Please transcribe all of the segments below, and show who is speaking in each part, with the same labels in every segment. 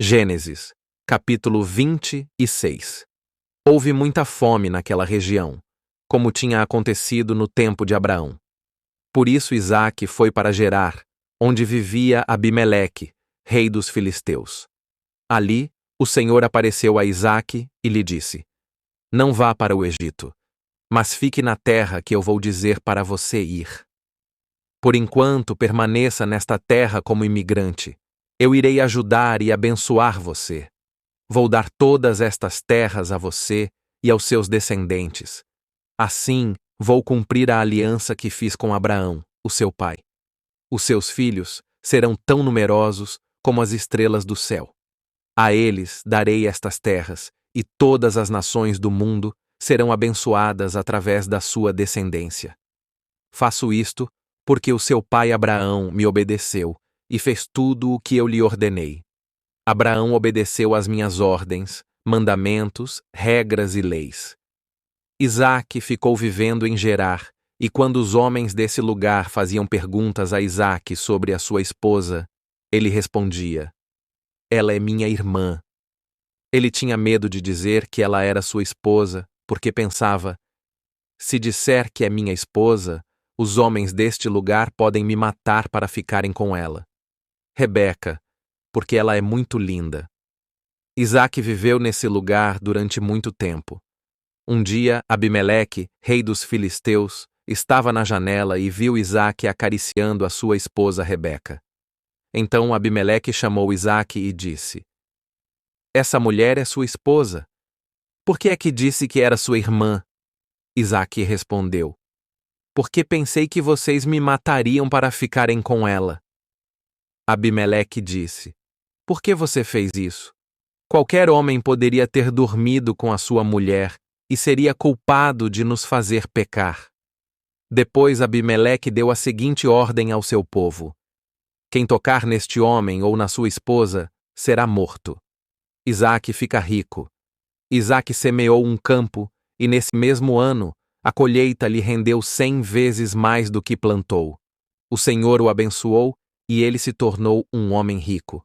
Speaker 1: Gênesis, capítulo 26. Houve muita fome naquela região, como tinha acontecido no tempo de Abraão. Por isso Isaque foi para Gerar, onde vivia Abimeleque, rei dos filisteus. Ali, o Senhor apareceu a Isaque e lhe disse: Não vá para o Egito, mas fique na terra que eu vou dizer para você ir. Por enquanto, permaneça nesta terra como imigrante. Eu irei ajudar e abençoar você. Vou dar todas estas terras a você e aos seus descendentes. Assim, vou cumprir a aliança que fiz com Abraão, o seu pai. Os seus filhos serão tão numerosos como as estrelas do céu. A eles darei estas terras, e todas as nações do mundo serão abençoadas através da sua descendência. Faço isto porque o seu pai Abraão me obedeceu e fez tudo o que eu lhe ordenei. Abraão obedeceu às minhas ordens, mandamentos, regras e leis. Isaque ficou vivendo em Gerar, e quando os homens desse lugar faziam perguntas a Isaque sobre a sua esposa, ele respondia: Ela é minha irmã. Ele tinha medo de dizer que ela era sua esposa, porque pensava: se disser que é minha esposa, os homens deste lugar podem me matar para ficarem com ela. Rebeca, porque ela é muito linda. Isaque viveu nesse lugar durante muito tempo. Um dia, Abimeleque, rei dos filisteus, estava na janela e viu Isaque acariciando a sua esposa Rebeca. Então Abimeleque chamou Isaque e disse: Essa mulher é sua esposa. Por que é que disse que era sua irmã? Isaque respondeu: Porque pensei que vocês me matariam para ficarem com ela. Abimeleque disse: Por que você fez isso? Qualquer homem poderia ter dormido com a sua mulher e seria culpado de nos fazer pecar. Depois Abimeleque deu a seguinte ordem ao seu povo: Quem tocar neste homem ou na sua esposa será morto. Isaque fica rico. Isaque semeou um campo e nesse mesmo ano a colheita lhe rendeu 100 vezes mais do que plantou. O Senhor o abençoou e ele se tornou um homem rico.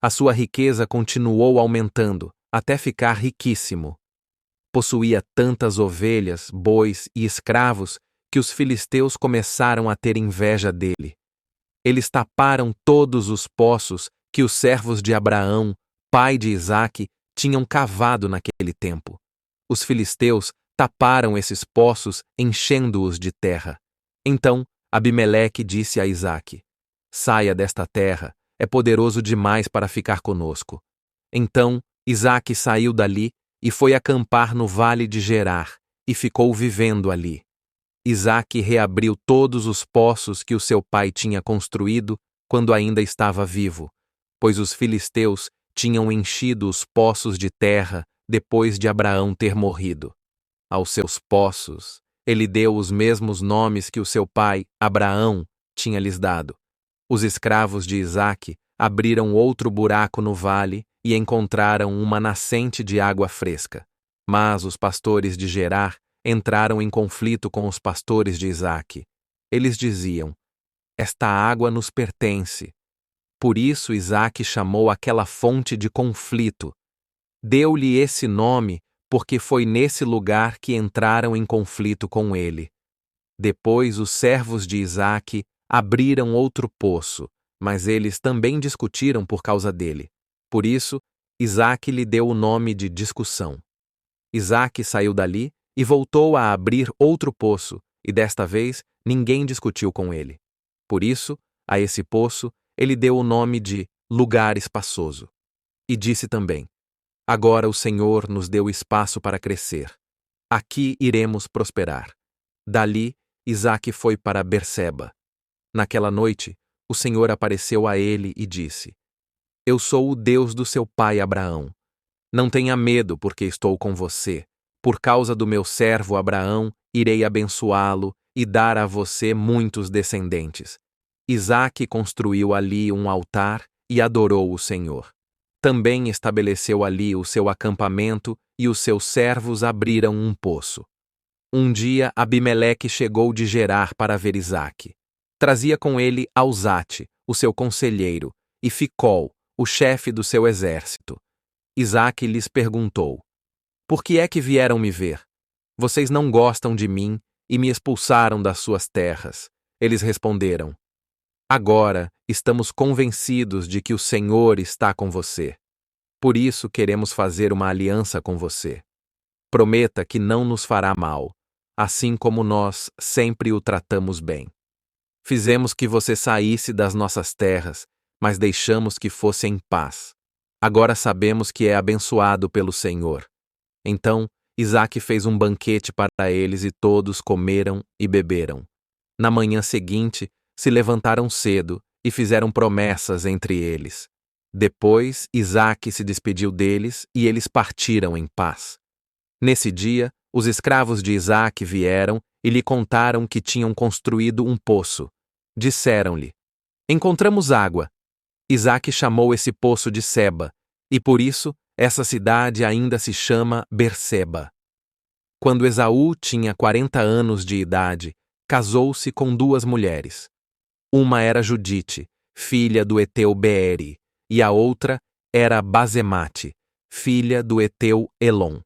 Speaker 1: A sua riqueza continuou aumentando, até ficar riquíssimo. Possuía tantas ovelhas, bois e escravos que os filisteus começaram a ter inveja dele. Eles taparam todos os poços que os servos de Abraão, pai de Isaque, tinham cavado naquele tempo. Os filisteus taparam esses poços, enchendo-os de terra. Então Abimeleque disse a Isaque: Saia desta terra, é poderoso demais para ficar conosco. Então Isaque saiu dali e foi acampar no vale de Gerar, e ficou vivendo ali. Isaque reabriu todos os poços que o seu pai tinha construído quando ainda estava vivo, pois os filisteus tinham enchido os poços de terra depois de Abraão ter morrido. Aos seus poços, ele deu os mesmos nomes que o seu pai, Abraão, tinha lhes dado. Os escravos de Isaque abriram outro buraco no vale e encontraram uma nascente de água fresca. Mas os pastores de Gerar entraram em conflito com os pastores de Isaque. Eles diziam: Esta água nos pertence. Por isso Isaque chamou aquela fonte de conflito. Deu-lhe esse nome porque foi nesse lugar que entraram em conflito com ele. Depois os servos de Isaque abriram outro poço, mas eles também discutiram por causa dele. Por isso, Isaque lhe deu o nome de discussão. Isaque saiu dali e voltou a abrir outro poço, e desta vez ninguém discutiu com ele. Por isso, a esse poço, ele deu o nome de Lugar Espaçoso. E disse também: Agora o Senhor nos deu espaço para crescer. Aqui iremos prosperar. Dali, Isaque foi para Berseba. Naquela noite, o Senhor apareceu a ele e disse: Eu sou o Deus do seu pai Abraão. Não tenha medo, porque estou com você. Por causa do meu servo Abraão, irei abençoá-lo e dar a você muitos descendentes. Isaque construiu ali um altar e adorou o Senhor. Também estabeleceu ali o seu acampamento e os seus servos abriram um poço. Um dia Abimeleque chegou de Gerar para ver Isaque. Trazia com ele Auzate, o seu conselheiro, e Ficol, o chefe do seu exército. Isaque lhes perguntou: Por que é que vieram me ver? Vocês não gostam de mim e me expulsaram das suas terras. Eles responderam: Agora estamos convencidos de que o Senhor está com você. Por isso queremos fazer uma aliança com você. Prometa que não nos fará mal, assim como nós sempre o tratamos bem. Fizemos que você saísse das nossas terras, mas deixamos que fosse em paz. Agora sabemos que é abençoado pelo Senhor. Então, Isaque fez um banquete para eles e todos comeram e beberam. Na manhã seguinte, se levantaram cedo e fizeram promessas entre eles. Depois, Isaque se despediu deles e eles partiram em paz. Nesse dia, os escravos de Isaque vieram e lhe contaram que tinham construído um poço. Disseram-lhe: Encontramos água. Isaque chamou esse poço de Seba, e por isso essa cidade ainda se chama Berseba. Quando Esaú tinha 40 anos de idade, casou-se com 2 mulheres. Uma era Judite, filha do heteu Beeri, e a outra era Basemate, filha do heteu Elon.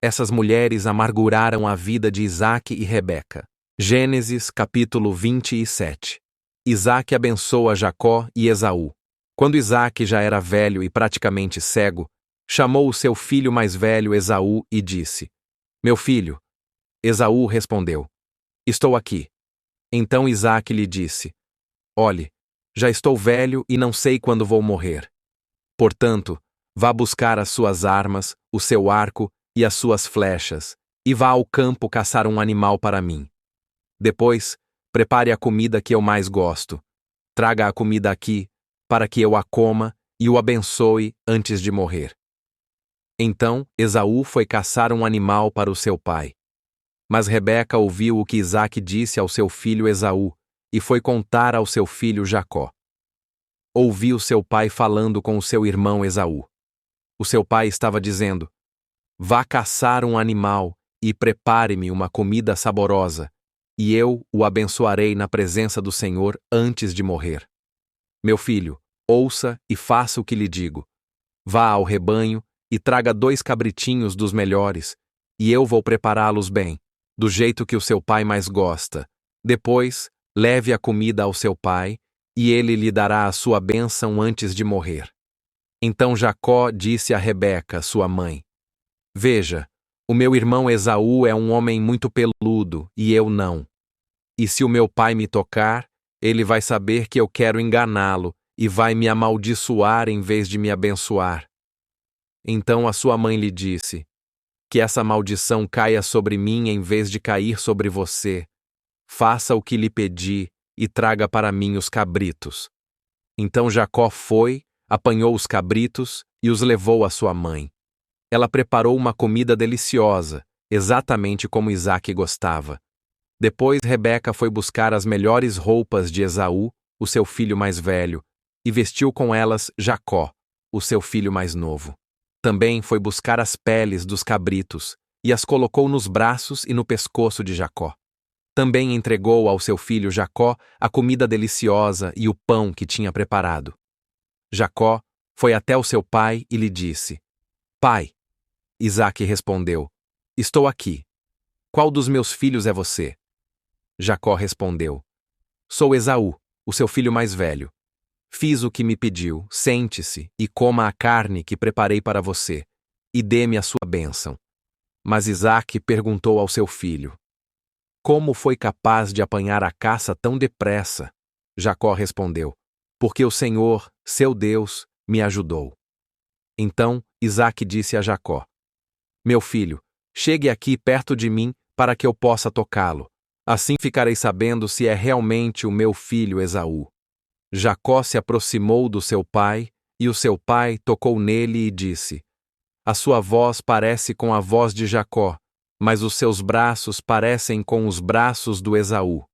Speaker 1: Essas mulheres amarguraram a vida de Isaque e Rebeca. Gênesis capítulo 27. Isaque abençoa Jacó e Esaú. Quando Isaque já era velho e praticamente cego, chamou o seu filho mais velho Esaú e disse: Meu filho. Esaú respondeu: Estou aqui. Então Isaque lhe disse: Olhe, já estou velho e não sei quando vou morrer. Portanto, vá buscar as suas armas, o seu arco e as suas flechas, e vá ao campo caçar um animal para mim. Depois, prepare a comida que eu mais gosto. Traga a comida aqui, para que eu a coma e o abençoe antes de morrer. Então, Esaú foi caçar um animal para o seu pai. Mas Rebeca ouviu o que Isaque disse ao seu filho Esaú e foi contar ao seu filho Jacó. Ouviu seu pai falando com o seu irmão Esaú. O seu pai estava dizendo: Vá caçar um animal e prepare-me uma comida saborosa, e eu o abençoarei na presença do Senhor antes de morrer. Meu filho, ouça e faça o que lhe digo. Vá ao rebanho e traga 2 cabritinhos dos melhores, e eu vou prepará-los bem, do jeito que o seu pai mais gosta. Depois, leve a comida ao seu pai, e ele lhe dará a sua bênção antes de morrer. Então Jacó disse a Rebeca, sua mãe: Veja, o meu irmão Esaú é um homem muito peludo, e eu não. E se o meu pai me tocar, ele vai saber que eu quero enganá-lo, e vai me amaldiçoar em vez de me abençoar. Então a sua mãe lhe disse: Que essa maldição caia sobre mim em vez de cair sobre você. Faça o que lhe pedi e traga para mim os cabritos. Então Jacó foi, apanhou os cabritos e os levou à sua mãe. Ela preparou uma comida deliciosa, exatamente como Isaque gostava. Depois Rebeca foi buscar as melhores roupas de Esaú, o seu filho mais velho, e vestiu com elas Jacó, o seu filho mais novo. Também foi buscar as peles dos cabritos e as colocou nos braços e no pescoço de Jacó. Também entregou ao seu filho Jacó a comida deliciosa e o pão que tinha preparado. Jacó foi até o seu pai e lhe disse: Pai. Isaque respondeu: Estou aqui. Qual dos meus filhos é você? Jacó respondeu: Sou Esaú, o seu filho mais velho. Fiz o que me pediu, sente-se e coma a carne que preparei para você, e dê-me a sua bênção. Mas Isaque perguntou ao seu filho: Como foi capaz de apanhar a caça tão depressa? Jacó respondeu: Porque o Senhor, seu Deus, me ajudou. Então Isaque disse a Jacó: Meu filho, chegue aqui perto de mim para que eu possa tocá-lo. Assim ficarei sabendo se é realmente o meu filho Esaú. Jacó se aproximou do seu pai, e o seu pai tocou nele e disse: A sua voz parece com a voz de Jacó, mas os seus braços parecem com os braços do Esaú.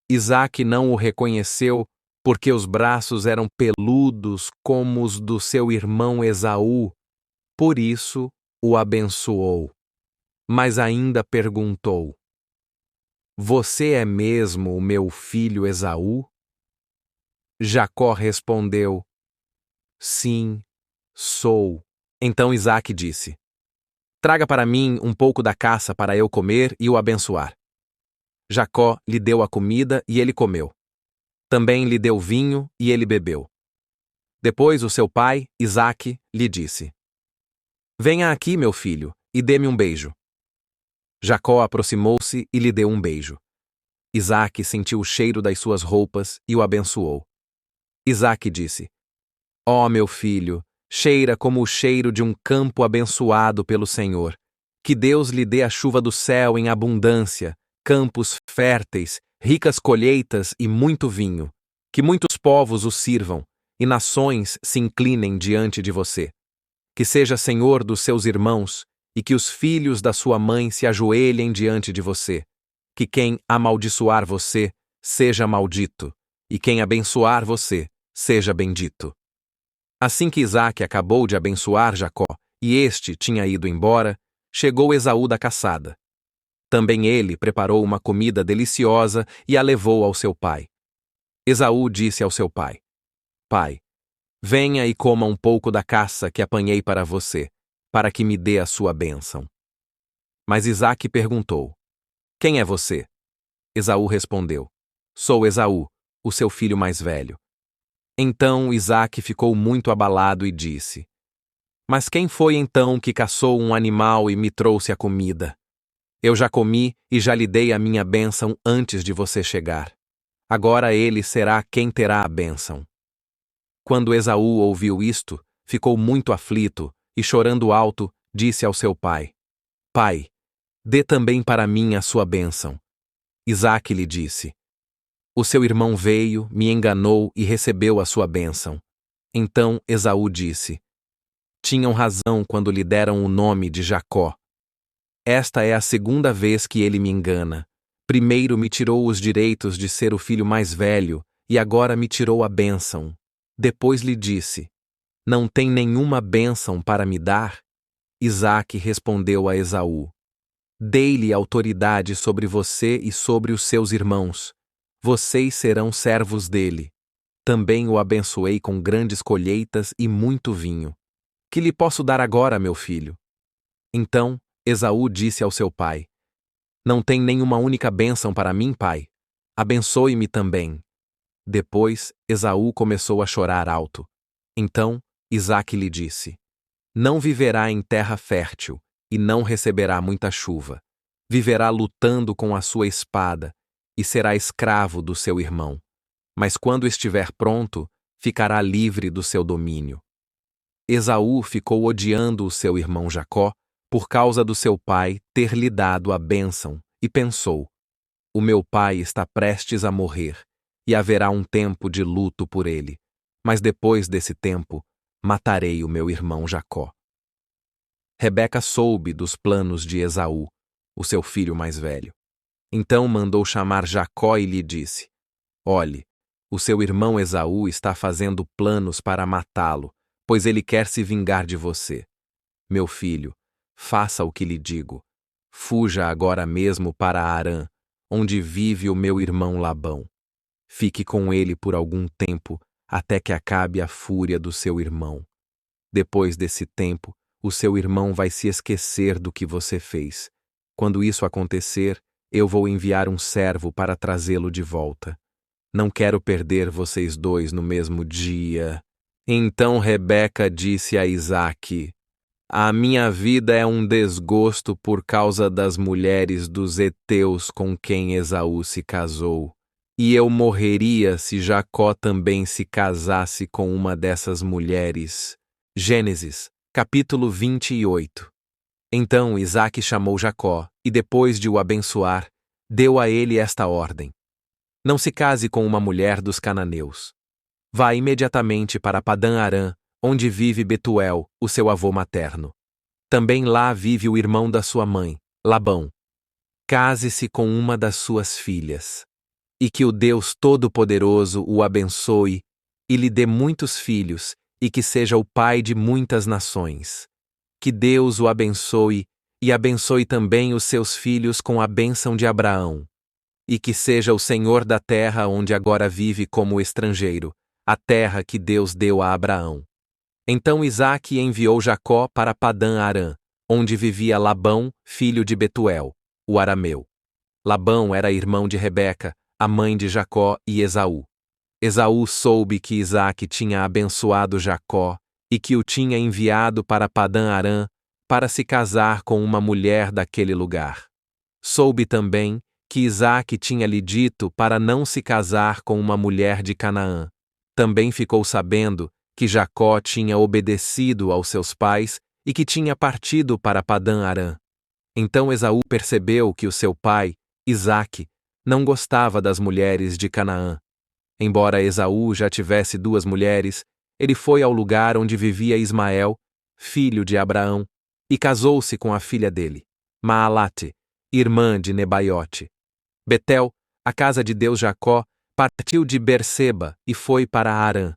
Speaker 1: Isaque não o reconheceu, porque os braços eram peludos como os do seu irmão Esaú. Por isso o abençoou. Mas ainda perguntou: Você é mesmo o meu filho Esaú? Jacó respondeu: Sim, sou. Então Isaque disse: Traga para mim um pouco da caça para eu comer e o abençoar. Jacó lhe deu a comida e ele comeu. Também lhe deu vinho e ele bebeu. Depois o seu pai, Isaque, lhe disse: Venha aqui, meu filho, e dê-me um beijo. Jacó aproximou-se e lhe deu um beijo. Isaque sentiu o cheiro das suas roupas e o abençoou. Isaque disse: Ó meu filho, cheira como o cheiro de um campo abençoado pelo Senhor. Que Deus lhe dê a chuva do céu em abundância, campos férteis, ricas colheitas e muito vinho. Que muitos povos o sirvam, e nações se inclinem diante de você. Que seja senhor dos seus irmãos, e que os filhos da sua mãe se ajoelhem diante de você. Que quem amaldiçoar você, seja maldito, e quem abençoar você, seja bendito. Assim que Isaque acabou de abençoar Jacó, e este tinha ido embora, chegou Esaú da caçada. Também ele preparou uma comida deliciosa e a levou ao seu pai. Esaú disse ao seu pai: Pai, venha e coma um pouco da caça que apanhei para você, para que me dê a sua bênção. Mas Isaque perguntou: Quem é você? Esaú respondeu: Sou Esaú, o seu filho mais velho. Então Isaque ficou muito abalado e disse: Mas quem foi então que caçou um animal e me trouxe a comida? Eu já comi e já lhe dei a minha bênção antes de você chegar. Agora ele será quem terá a bênção. Quando Esaú ouviu isto, ficou muito aflito e, chorando alto, disse ao seu pai: Pai, dê também para mim a sua bênção. Isaque lhe disse: O seu irmão veio, me enganou e recebeu a sua bênção. Então Esaú disse: Tinham razão quando lhe deram o nome de Jacó. Esta é a segunda vez que ele me engana. Primeiro me tirou os direitos de ser o filho mais velho, e agora me tirou a bênção. Depois lhe disse: Não tem nenhuma bênção para me dar? Isaque respondeu a Esaú: Dei-lhe autoridade sobre você e sobre os seus irmãos. Vocês serão servos dele. Também o abençoei com grandes colheitas e muito vinho. Que lhe posso dar agora, meu filho? Então Esaú disse ao seu pai: Não tem nenhuma única bênção para mim, pai? Abençoe-me também. Depois Esaú começou a chorar alto. Então Isaque lhe disse: Não viverá em terra fértil, e não receberá muita chuva. Viverá lutando com a sua espada, e será escravo do seu irmão. Mas quando estiver pronto, ficará livre do seu domínio. Esaú ficou odiando o seu irmão Jacó, por causa do seu pai ter lhe dado a bênção, e pensou: O meu pai está prestes a morrer, e haverá um tempo de luto por ele. Mas depois desse tempo, matarei o meu irmão Jacó. Rebeca soube dos planos de Esaú, o seu filho mais velho. Então mandou chamar Jacó e lhe disse: Olhe, o seu irmão Esaú está fazendo planos para matá-lo, pois ele quer se vingar de você. Meu filho, faça o que lhe digo. Fuja agora mesmo para Harã, onde vive o meu irmão Labão. Fique com ele por algum tempo, até que acabe a fúria do seu irmão. Depois desse tempo, o seu irmão vai se esquecer do que você fez. Quando isso acontecer, eu vou enviar um servo para trazê-lo de volta. Não quero perder vocês dois no mesmo dia. Então Rebeca disse a Isaque: A minha vida é um desgosto por causa das mulheres dos heteus com quem Esaú se casou. E eu morreria se Jacó também se casasse com uma dessas mulheres. Gênesis, capítulo 28. Então Isaque chamou Jacó, e depois de o abençoar, deu a ele esta ordem: Não se case com uma mulher dos cananeus. Vá imediatamente para Padã-Arã, onde vive Betuel, o seu avô materno. Também lá vive o irmão da sua mãe, Labão. Case-se com uma das suas filhas. E que o Deus Todo-Poderoso o abençoe e lhe dê muitos filhos, e que seja o pai de muitas nações. Que Deus o abençoe e abençoe também os seus filhos com a bênção de Abraão. E que seja o Senhor da terra onde agora vive como estrangeiro, a terra que Deus deu a Abraão. Então Isaque enviou Jacó para Padã-Arã, onde vivia Labão, filho de Betuel, o arameu. Labão era irmão de Rebeca, a mãe de Jacó e Esaú. Esaú soube que Isaque tinha abençoado Jacó e que o tinha enviado para Padã-Arã para se casar com uma mulher daquele lugar. Soube também que Isaque tinha lhe dito para não se casar com uma mulher de Canaã. Também ficou sabendo que Jacó tinha obedecido aos seus pais e que tinha partido para Padã-Arã. Então Esaú percebeu que o seu pai, Isaque, não gostava das mulheres de Canaã. Embora Esaú já tivesse 2 mulheres, ele foi ao lugar onde vivia Ismael, filho de Abraão, e casou-se com a filha dele, Maalate, irmã de Nebaiote. Betel, a casa de Deus Jacó, partiu de Berseba e foi para Harã.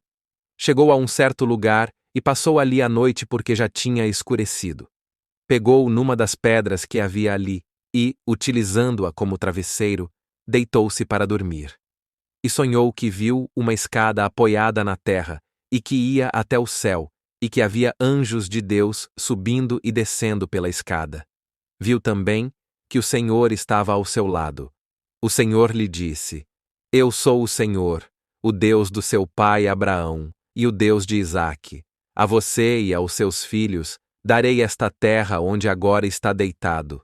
Speaker 1: Chegou a um certo lugar e passou ali a noite porque já tinha escurecido. Pegou numa das pedras que havia ali e, utilizando-a como travesseiro, deitou-se para dormir. E sonhou que viu uma escada apoiada na terra e que ia até o céu, e que havia anjos de Deus subindo e descendo pela escada. Viu também que o Senhor estava ao seu lado. O Senhor lhe disse: Eu sou o Senhor, o Deus do seu pai Abraão, e o Deus de Isaque. A você e aos seus filhos darei esta terra onde agora está deitado.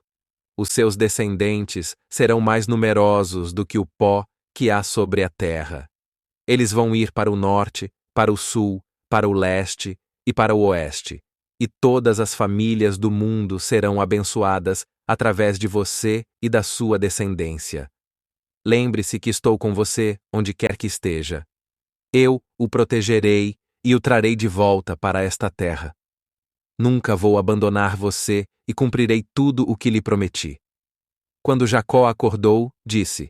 Speaker 1: Os seus descendentes serão mais numerosos do que o pó que há sobre a terra. Eles vão ir para o norte, para o sul, para o leste e para o oeste, e todas as famílias do mundo serão abençoadas através de você e da sua descendência. Lembre-se que estou com você onde quer que esteja. Eu o protegerei e o trarei de volta para esta terra. Nunca vou abandonar você e cumprirei tudo o que lhe prometi. Quando Jacó acordou, disse: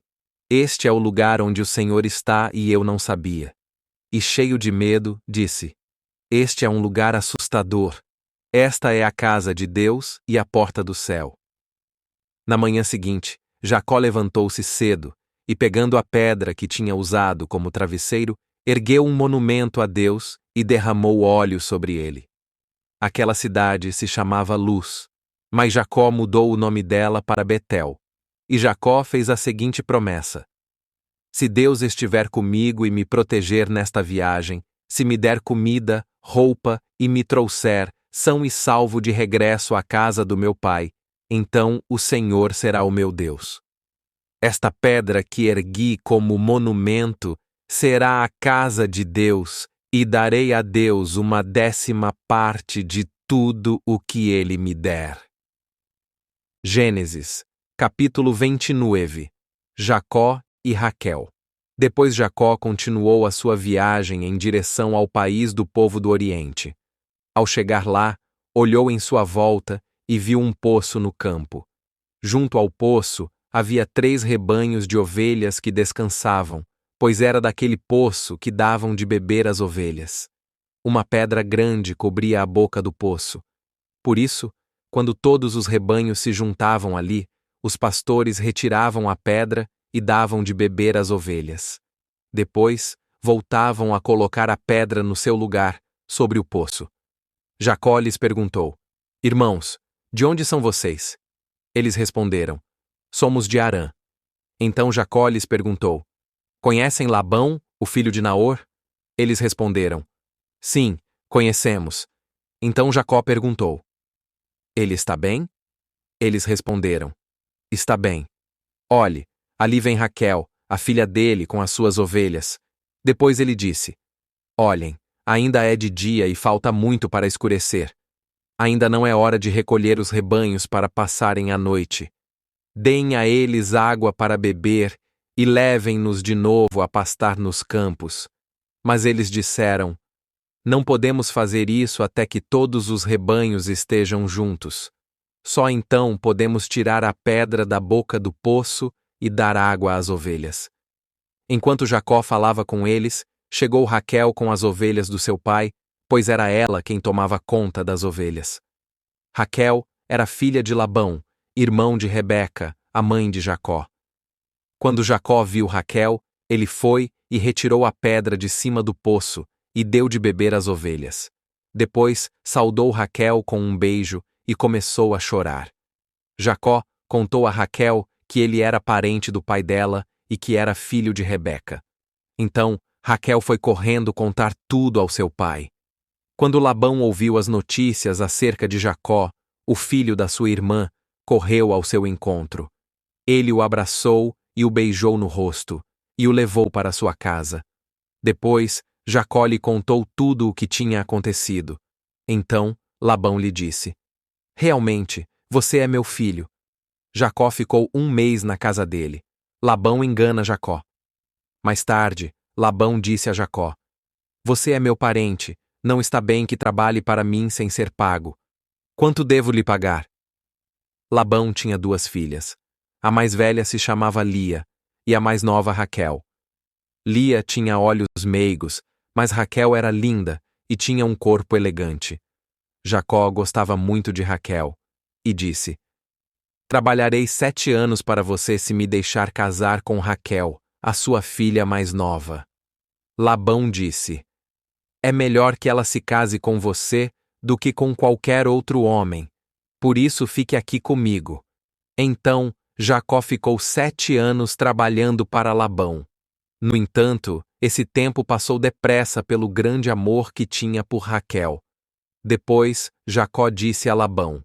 Speaker 1: Este é o lugar onde o Senhor está e eu não sabia. E cheio de medo, disse: Este é um lugar assustador. Esta é a casa de Deus e a porta do céu. Na manhã seguinte, Jacó levantou-se cedo e, pegando a pedra que tinha usado como travesseiro, ergueu um monumento a Deus e derramou óleo sobre ele. Aquela cidade se chamava Luz, mas Jacó mudou o nome dela para Betel. E Jacó fez a seguinte promessa: Se Deus estiver comigo e me proteger nesta viagem, se me der comida, roupa e me trouxer, são e salvo de regresso à casa do meu pai, então o Senhor será o meu Deus. Esta pedra que ergui como monumento será a casa de Deus, e darei a Deus 1/10 de tudo o que ele me der. Gênesis, capítulo 29. Jacó e Raquel. Depois Jacó continuou a sua viagem em direção ao país do povo do Oriente. Ao chegar lá, olhou em sua volta e viu um poço no campo. Junto ao poço havia 3 rebanhos de ovelhas que descansavam, pois era daquele poço que davam de beber as ovelhas. Uma pedra grande cobria a boca do poço. Por isso, quando todos os rebanhos se juntavam ali, os pastores retiravam a pedra e davam de beber às ovelhas. Depois, voltavam a colocar a pedra no seu lugar, sobre o poço. Jacó lhes perguntou: Irmãos, de onde são vocês? Eles responderam: Somos de Harã. Então Jacó lhes perguntou: Conhecem Labão, o filho de Naor? Eles responderam: Sim, conhecemos. Então Jacó perguntou: Ele está bem? Eles responderam: Está bem. Olhe, ali vem Raquel, a filha dele, com as suas ovelhas. Depois ele disse: Olhem, ainda é de dia e falta muito para escurecer. Ainda não é hora de recolher os rebanhos para passarem a noite. Deem a eles água para beber e levem-nos de novo a pastar nos campos. Mas eles disseram: Não podemos fazer isso até que todos os rebanhos estejam juntos. Só então podemos tirar a pedra da boca do poço e dar água às ovelhas. Enquanto Jacó falava com eles, chegou Raquel com as ovelhas do seu pai, pois era ela quem tomava conta das ovelhas. Raquel era filha de Labão, irmão de Rebeca, a mãe de Jacó. Quando Jacó viu Raquel, ele foi e retirou a pedra de cima do poço e deu de beber às ovelhas. Depois, saudou Raquel com um beijo e começou a chorar. Jacó contou a Raquel que ele era parente do pai dela e que era filho de Rebeca. Então, Raquel foi correndo contar tudo ao seu pai. Quando Labão ouviu as notícias acerca de Jacó, o filho da sua irmã, correu ao seu encontro. Ele o abraçou e o beijou no rosto, e o levou para sua casa. Depois, Jacó lhe contou tudo o que tinha acontecido. Então, Labão lhe disse: Realmente, você é meu filho. Jacó ficou 1 mês na casa dele. Labão engana Jacó. Mais tarde, Labão disse a Jacó: Você é meu parente, não está bem que trabalhe para mim sem ser pago. Quanto devo lhe pagar? Labão tinha 2 filhas. A mais velha se chamava Lia, e a mais nova Raquel. Lia tinha olhos meigos, mas Raquel era linda e tinha um corpo elegante. Jacó gostava muito de Raquel, e disse: Trabalharei 7 anos para você se me deixar casar com Raquel, a sua filha mais nova. Labão disse: É melhor que ela se case com você do que com qualquer outro homem. Por isso fique aqui comigo. Então, Jacó ficou 7 anos trabalhando para Labão. No entanto, esse tempo passou depressa pelo grande amor que tinha por Raquel. Depois, Jacó disse a Labão: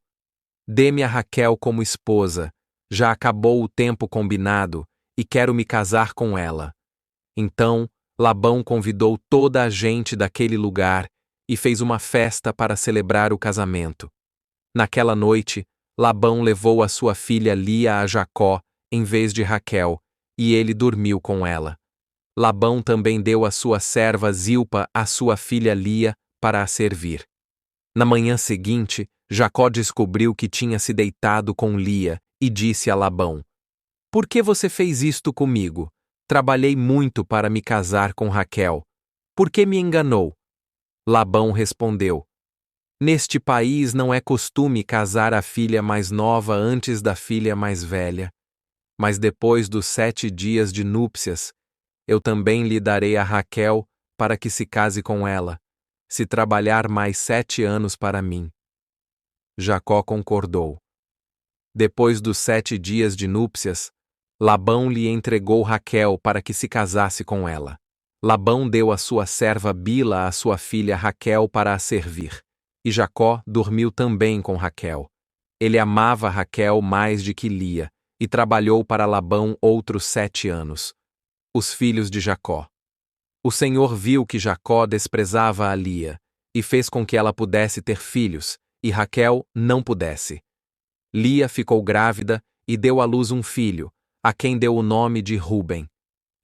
Speaker 1: Dê-me a Raquel como esposa. Já acabou o tempo combinado e quero me casar com ela. Então, Labão convidou toda a gente daquele lugar e fez uma festa para celebrar o casamento. Naquela noite, Labão levou a sua filha Lia a Jacó, em vez de Raquel, e ele dormiu com ela. Labão também deu a sua serva Zilpa à sua filha Lia para a servir. Na manhã seguinte, Jacó descobriu que tinha se deitado com Lia e disse a Labão: Por que você fez isto comigo? Trabalhei muito para me casar com Raquel. Por que me enganou? Labão respondeu: Neste país não é costume casar a filha mais nova antes da filha mais velha. Mas depois dos 7 dias de núpcias, eu também lhe darei a Raquel para que se case com ela, se trabalhar mais 7 anos para mim. Jacó concordou. Depois dos 7 dias de núpcias, Labão lhe entregou Raquel para que se casasse com ela. Labão deu a sua serva Bila à sua filha Raquel para a servir. E Jacó dormiu também com Raquel. Ele amava Raquel mais de que Lia, e trabalhou para Labão outros 7 anos. Os filhos de Jacó. O Senhor viu que Jacó desprezava a Lia, e fez com que ela pudesse ter filhos, e Raquel não pudesse. Lia ficou grávida e deu à luz um filho, a quem deu o nome de Ruben.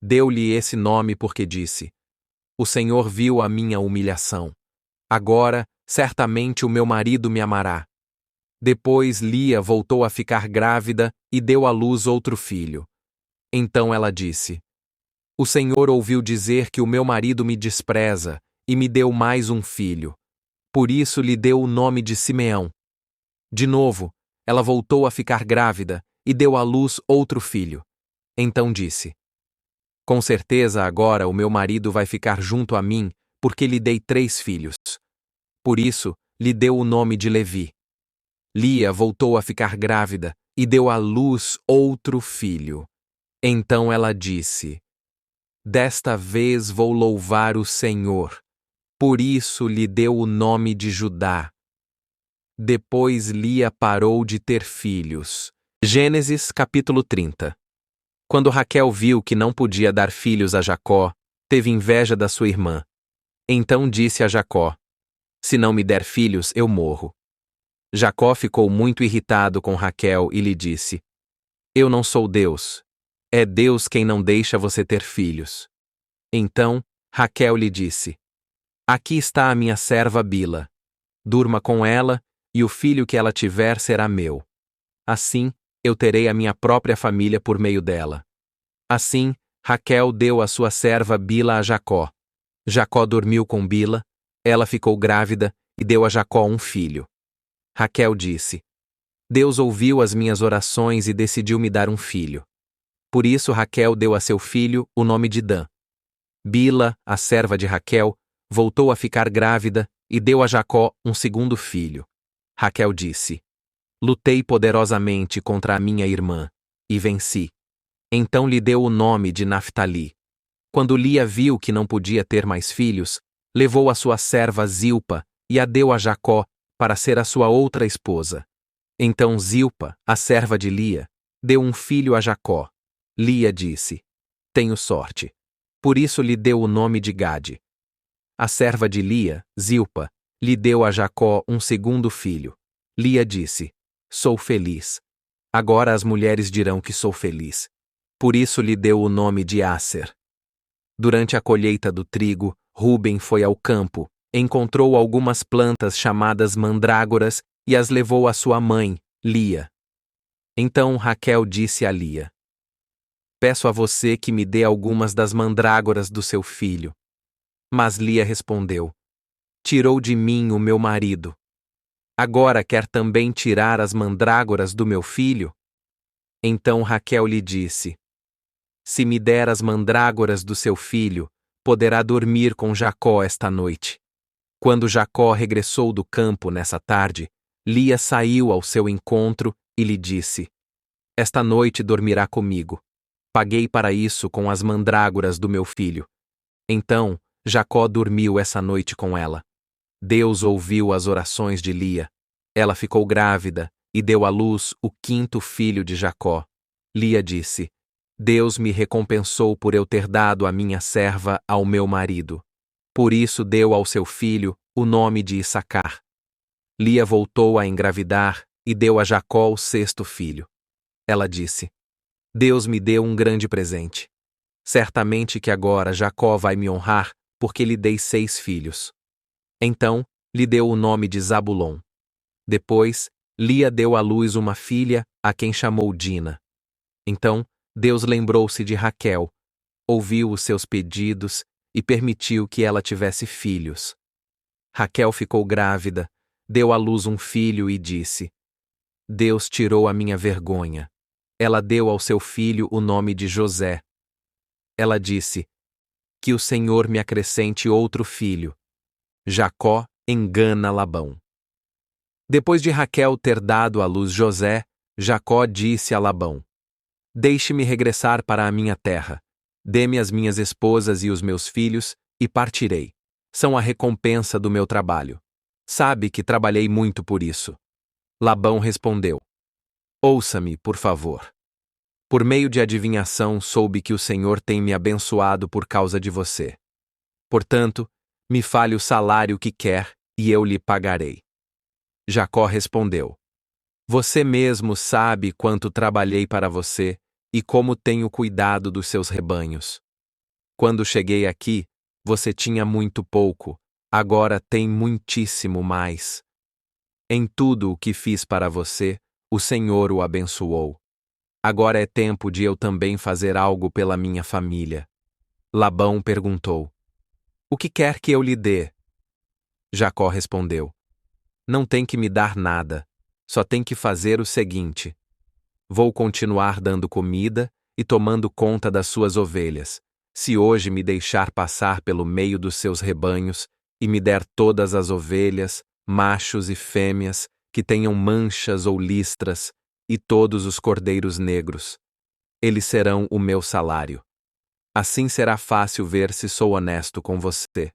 Speaker 1: Deu-lhe esse nome porque disse: O Senhor viu a minha humilhação. Agora, certamente o meu marido me amará. Depois Lia voltou a ficar grávida e deu à luz outro filho. Então ela disse: O Senhor ouviu dizer que o meu marido me despreza e me deu mais um filho. Por isso lhe deu o nome de Simeão. De novo, ela voltou a ficar grávida e deu à luz outro filho. Então disse: Com certeza agora o meu marido vai ficar junto a mim, porque lhe dei 3 filhos. Por isso, lhe deu o nome de Levi. Lia voltou a ficar grávida e deu à luz outro filho. Então ela disse: Desta vez vou louvar o Senhor. Por isso lhe deu o nome de Judá. Depois Lia parou de ter filhos. Gênesis capítulo 30. Quando Raquel viu que não podia dar filhos a Jacó, teve inveja da sua irmã. Então disse a Jacó: Se não me der filhos, eu morro. Jacó ficou muito irritado com Raquel e lhe disse: Eu não sou Deus. É Deus quem não deixa você ter filhos. Então, Raquel lhe disse: Aqui está a minha serva Bila. Durma com ela, e o filho que ela tiver será meu. Assim, eu terei a minha própria família por meio dela. Assim, Raquel deu a sua serva Bila a Jacó. Jacó dormiu com Bila, ela ficou grávida e deu a Jacó um filho. Raquel disse: Deus ouviu as minhas orações e decidiu me dar um filho. Por isso Raquel deu a seu filho o nome de Dan. Bila, a serva de Raquel, voltou a ficar grávida e deu a Jacó um segundo filho. Raquel disse: Lutei poderosamente contra a minha irmã, e venci. Então lhe deu o nome de Naftali. Quando Lia viu que não podia ter mais filhos, levou a sua serva Zilpa e a deu a Jacó para ser a sua outra esposa. Então Zilpa, a serva de Lia, deu um filho a Jacó. Lia disse: Tenho sorte. Por isso lhe deu o nome de Gade. A serva de Lia, Zilpa, lhe deu a Jacó um segundo filho. Lia disse: Sou feliz. Agora as mulheres dirão que sou feliz. Por isso lhe deu o nome de Asser. Durante a colheita do trigo, Ruben foi ao campo, encontrou algumas plantas chamadas mandrágoras e as levou à sua mãe, Lia. Então Raquel disse a Lia: Peço a você que me dê algumas das mandrágoras do seu filho. Mas Lia respondeu: Tirou de mim o meu marido. Agora quer também tirar as mandrágoras do meu filho? Então Raquel lhe disse: Se me der as mandrágoras do seu filho, poderá dormir com Jacó esta noite. Quando Jacó regressou do campo nessa tarde, Lia saiu ao seu encontro e lhe disse: Esta noite dormirá comigo. Paguei para isso com as mandrágoras do meu filho. Então, Jacó dormiu essa noite com ela. Deus ouviu as orações de Lia. Ela ficou grávida e deu à luz o quinto filho de Jacó. Lia disse: Deus me recompensou por eu ter dado a minha serva ao meu marido. Por isso deu ao seu filho o nome de Issacar. Lia voltou a engravidar e deu a Jacó o sexto filho. Ela disse: Deus me deu um grande presente. Certamente que agora Jacó vai me honrar, porque lhe dei 6 filhos. Então, lhe deu o nome de Zabulon. Depois, Lia deu à luz uma filha, a quem chamou Dina. Então, Deus lembrou-se de Raquel, ouviu os seus pedidos e permitiu que ela tivesse filhos. Raquel ficou grávida, deu à luz um filho e disse: Deus tirou a minha vergonha. Ela deu ao seu filho o nome de José. Ela disse: Que o Senhor me acrescente outro filho. Jacó engana Labão. Depois de Raquel ter dado à luz José, Jacó disse a Labão: Deixe-me regressar para a minha terra. Dê-me as minhas esposas e os meus filhos, e partirei. São a recompensa do meu trabalho. Sabe que trabalhei muito por isso. Labão respondeu: Ouça-me, por favor. Por meio de adivinhação soube que o Senhor tem me abençoado por causa de você. Portanto, me fale o salário que quer, e eu lhe pagarei. Jacó respondeu: Você mesmo sabe quanto trabalhei para você e como tenho cuidado dos seus rebanhos. Quando cheguei aqui, você tinha muito pouco, agora tem muitíssimo mais. Em tudo o que fiz para você, o Senhor o abençoou. Agora é tempo de eu também fazer algo pela minha família. Labão perguntou: O que quer que eu lhe dê? Jacó respondeu: Não tem que me dar nada, só tem que fazer o seguinte: Vou continuar dando comida e tomando conta das suas ovelhas, se hoje me deixar passar pelo meio dos seus rebanhos e me der todas as ovelhas, machos e fêmeas, que tenham manchas ou listras, e todos os cordeiros negros. Eles serão o meu salário. Assim será fácil ver se sou honesto com você.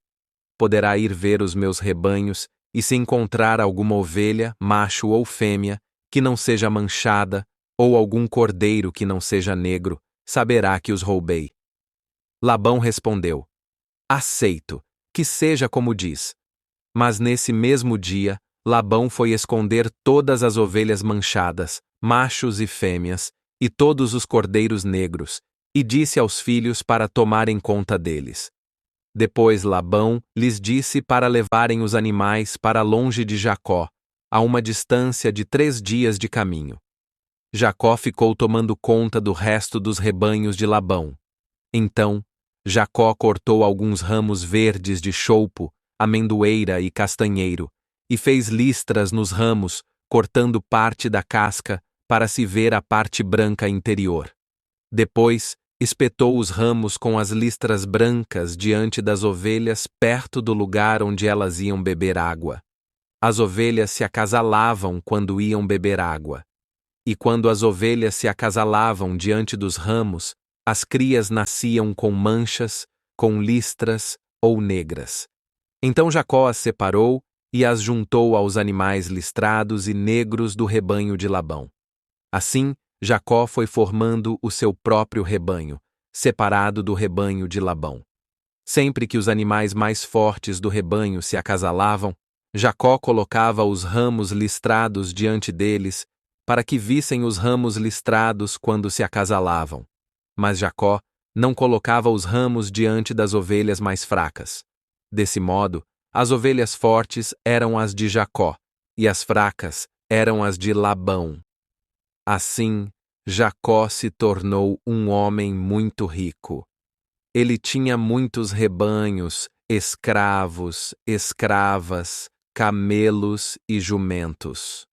Speaker 1: Poderá ir ver os meus rebanhos, e se encontrar alguma ovelha, macho ou fêmea, que não seja manchada, ou algum cordeiro que não seja negro, saberá que os roubei. Labão respondeu: Aceito, que seja como diz. Mas nesse mesmo dia, Labão foi esconder todas as ovelhas manchadas, machos e fêmeas, e todos os cordeiros negros, e disse aos filhos para tomarem conta deles. Depois Labão lhes disse para levarem os animais para longe de Jacó, a uma distância de 3 dias de caminho. Jacó ficou tomando conta do resto dos rebanhos de Labão. Então, Jacó cortou alguns ramos verdes de choupo, amendoeira e castanheiro, e fez listras nos ramos, cortando parte da casca, para se ver a parte branca interior. Depois, espetou os ramos com as listras brancas diante das ovelhas perto do lugar onde elas iam beber água. As ovelhas se acasalavam quando iam beber água. E quando as ovelhas se acasalavam diante dos ramos, as crias nasciam com manchas, com listras ou negras. Então Jacó as separou e as juntou aos animais listrados e negros do rebanho de Labão. Assim, Jacó foi formando o seu próprio rebanho, separado do rebanho de Labão. Sempre que os animais mais fortes do rebanho se acasalavam, Jacó colocava os ramos listrados diante deles, para que vissem os ramos listrados quando se acasalavam. Mas Jacó não colocava os ramos diante das ovelhas mais fracas. Desse modo, as ovelhas fortes eram as de Jacó, e as fracas eram as de Labão. Assim, Jacó se tornou um homem muito rico. Ele tinha muitos rebanhos, escravos, escravas, camelos e jumentos.